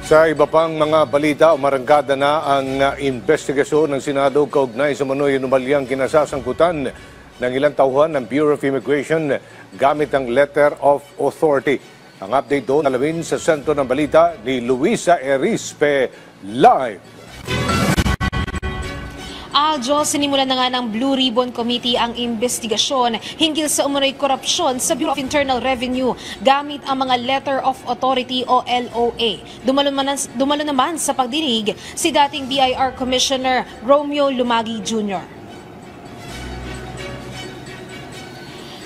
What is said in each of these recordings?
Sa iba pang mga balita, umarangkada na ang investigasyon ng Senado kaugnay sa manoy anomalyang kinasasangkutan ng ilang tauhan ng Bureau of Immigration gamit ang Letter of Authority. Ang update doon alamin sa sentro ng balita ni Luisa Erispe live. Aljo, sinimulan na nga ng Blue Ribbon Committee ang investigasyon hinggil sa umano'y korupsyon sa Bureau of Internal Revenue gamit ang mga Letter of Authority o LOA. Dumalo naman sa pagdinig si dating BIR Commissioner Romeo Lumagi Jr.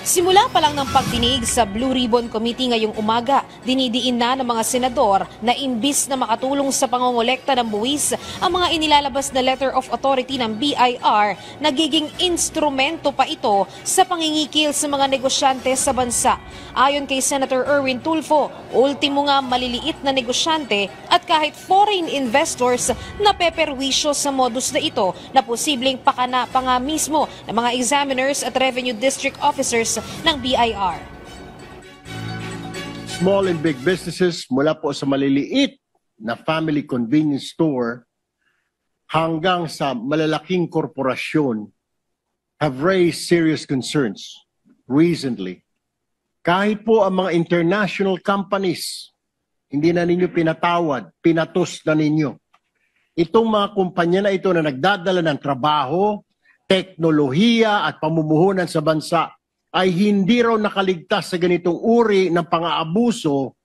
Simula pa lang ng pagdinig sa Blue Ribbon Committee ngayong umaga, dinidiin na ng mga senador na imbis na makatulong sa pangongolekta ng buwis, ang mga inilalabas na Letter of Authority ng BIR, nagiging instrumento pa ito sa pangingikil sa mga negosyante sa bansa. Ayon kay Senator Erwin Tulfo, ultimo nga maliliit na negosyante at kahit foreign investors na peperwisyo sa modus na ito na posibleng pakana pa nga mismo ng mga examiners at revenue district officers ng BIR. Small and big businesses mula po sa maliliit na family convenience store hanggang sa malalaking korporasyon have raised serious concerns recently. Kahit po ang mga international companies, hindi na ninyo pinatawad, pinatos na ninyo. Itong mga kumpanya na ito na nagdadala ng trabaho, teknolohiya at pamumuhunan sa bansa ay hindi raw nakaligtas sa ganitong uri ng pang-aabuso.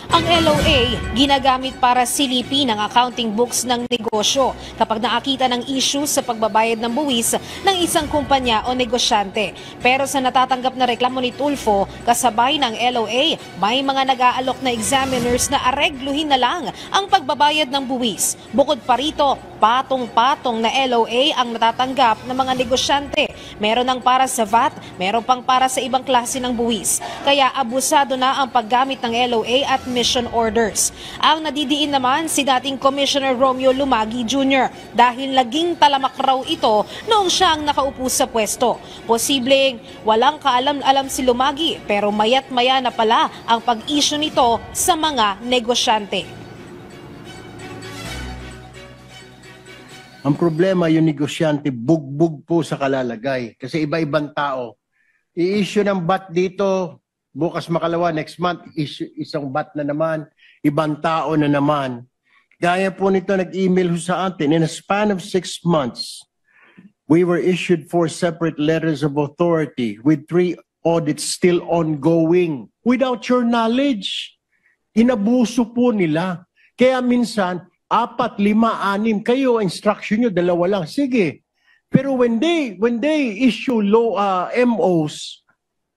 Ang LOA ginagamit para silipin ang accounting books ng negosyo kapag nakakita ng issue sa pagbabayad ng buwis ng isang kumpanya o negosyante. Pero sa natatanggap na reklamo ni Tulfo, kasabay ng LOA, may mga nag-aalok na examiners na aregluhin na lang ang pagbabayad ng buwis. Bukod pa rito, patong-patong na LOA ang natatanggap ng mga negosyante. Meron ng para sa VAT, meron pang para sa ibang klase ng buwis. Kaya abusado na ang paggamit ng LOA at mission orders. Ang nadidiin naman si dating Commissioner Romeo Lumagi Jr. dahil laging talamak raw ito noong siya ang nakaupo sa pwesto. Posibleng walang kaalam-alam si Lumagi pero mayat-maya na pala ang pag-issue nito sa mga negosyante. Ang problema, yung negosyante, bugbog po sa kalalagay. Kasi iba-ibang tao. I-issue ng bat dito, bukas makalawa, next month, isang bat na naman, ibang tao na naman. Gaya po nito, nag-email sa atin, in a span of 6 months, we were issued 4 separate letters of authority with 3 audits still ongoing. Without your knowledge, inabuso po nila. Kaya minsan, 4, 5, 6, kayo, instruction nyo, 2 lang. Sige. Pero when they issue MOs,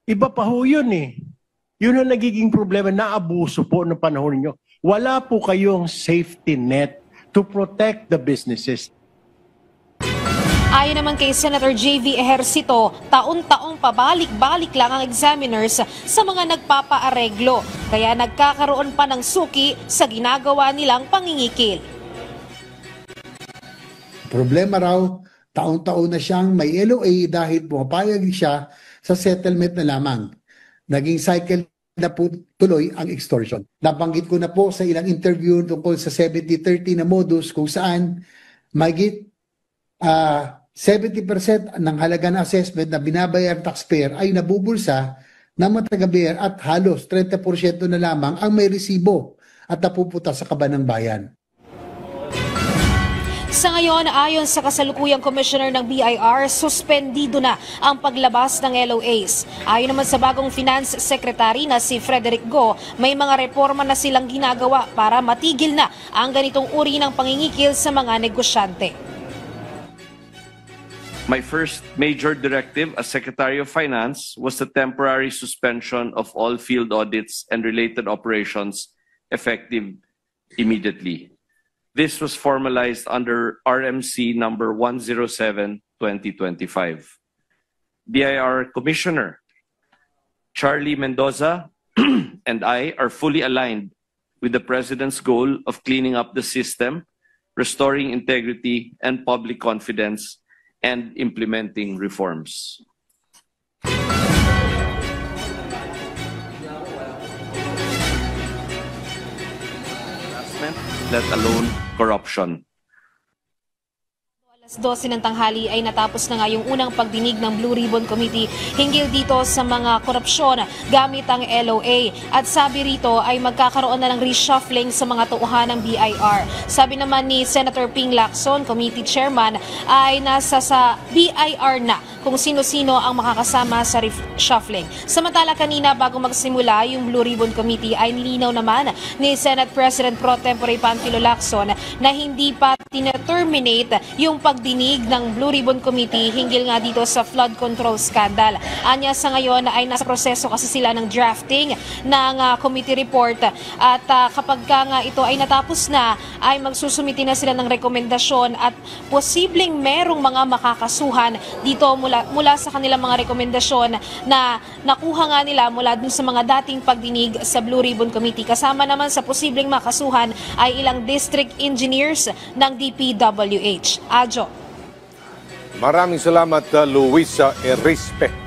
iba pa ho yun eh. Yun ang nagiging problema, naabuso po ng panahon ninyo. Wala po kayong safety net to protect the businesses. Ayon naman kay Senator J.V. Ejercito, taon-taong pabalik-balik lang ang examiners sa mga nagpapaareglo. Kaya nagkakaroon pa ng suki sa ginagawa nilang pangingikil. Problema raw, taon-taon na siyang may LOA dahil pumapayag siya sa settlement na lamang. Naging cycle na po tuloy ang extortion. Nabanggit ko na po sa ilang interview tungkol sa 70-30 na modus kung saan mahigit 70% ng halaga ng assessment na binabayar taxpayer ay nabubulsa ng mga taga-BIR at halos 30% na lamang ang may resibo at napupunta sa kaban ng bayan. Sa ngayon, ayon sa kasalukuyang commissioner ng BIR, suspendido na ang paglabas ng LOAs. Ayon naman sa bagong finance secretary na si Frederick Go, may mga reforma na silang ginagawa para matigil na ang ganitong uri ng pangingikil sa mga negosyante. My first major directive as Secretary of Finance was the temporary suspension of all field audits and related operations effective immediately. This was formalized under RMC number 107/2025. BIR Commissioner Charlie Mendoza and I are fully aligned with the President's goal of cleaning up the system, restoring integrity and public confidence, and implementing reforms. harassment, let alone corruption. Alas 12 ng tanghali ay natapos na nga yung unang pagdinig ng Blue Ribbon Committee hinggil dito sa mga korupsyon gamit ang LOA. At sabi rito ay magkakaroon na ng reshuffling sa mga tauhan ng BIR. Sabi naman ni Senator Ping Lacson, Committee Chairman, ay nasa sa BIR na kung sino-sino ang makakasama sa reshuffling. Samantala kanina bago magsimula yung Blue Ribbon Committee ay nilinaw naman ni Senate President Pro Tempore Panfilo Lacson na hindi pa tina-terminate yung pagdinig ng Blue Ribbon Committee hinggil nga dito sa flood control scandal. Anya sa ngayon ay nasa proseso kasi sila ng drafting ng committee report at kapag nga ito ay natapos na ay magsusumiti na sila ng rekomendasyon at posibleng merong mga makakasuhan dito mula sa kanilang mga rekomendasyon na nakuha nga nila mula dun sa mga dating pagdinig sa Blue Ribbon Committee. Kasama naman sa posibleng makasuhan ay ilang district engineers ng DPWH. Adjo. Maraming salamat, Luisa Erispe.